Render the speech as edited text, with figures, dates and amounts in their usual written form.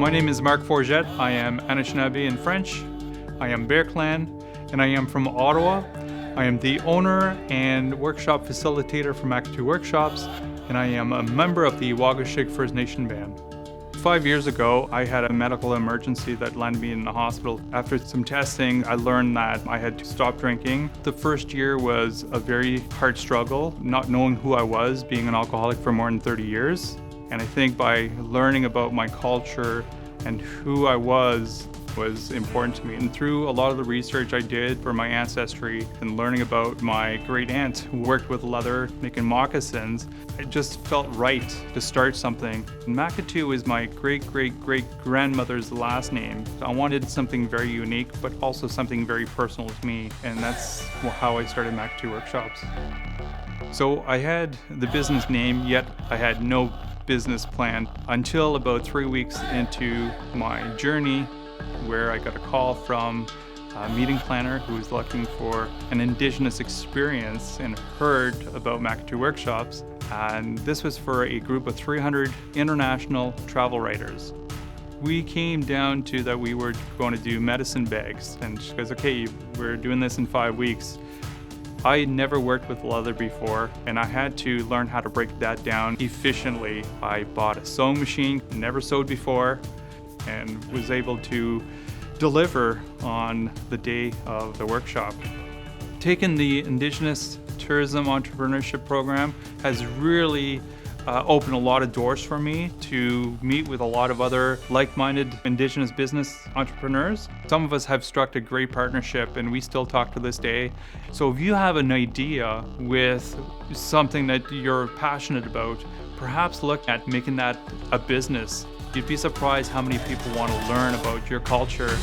My name is Marc Forget. I am Anishinaabe in French. I am Bear Clan, and I am from Ottawa. I am the owner and workshop facilitator for Makatew Workshops, and I am a member of the Waugashig First Nation Band. 5 years ago, I had a medical emergency that landed me in the hospital. After some testing, I learned that I had to stop drinking. The first year was a very hard struggle, not knowing who I was, being an alcoholic for more than 30 years. And I think by learning about my culture and who I was important to me. And through a lot of the research I did for my ancestry and learning about my great aunt who worked with leather, making moccasins, it just felt right to start something. Makatew is my great-great-great-grandmother's last name. I wanted something very unique, but also something very personal to me. And that's how I started Makatew Workshops. So I had the business name, yet I had no business plan until about 3 weeks into my journey, where I got a call from a meeting planner who was looking for an Indigenous experience and heard about Makatew Workshops. And this was for a group of 300 international travel writers. We came down to that we were going to do medicine bags. And she goes, okay, we're doing this in 5 weeks. I never worked with leather before, and I had to learn how to break that down efficiently. I bought a sewing machine, never sewed before, and was able to deliver on the day of the workshop. Taking the Indigenous Tourism Entrepreneurship Program has really opened a lot of doors for me to meet with a lot of other like-minded Indigenous business entrepreneurs. Some of us have struck a great partnership and we still talk to this day. So if you have an idea with something that you're passionate about, perhaps look at making that a business. You'd be surprised how many people want to learn about your culture.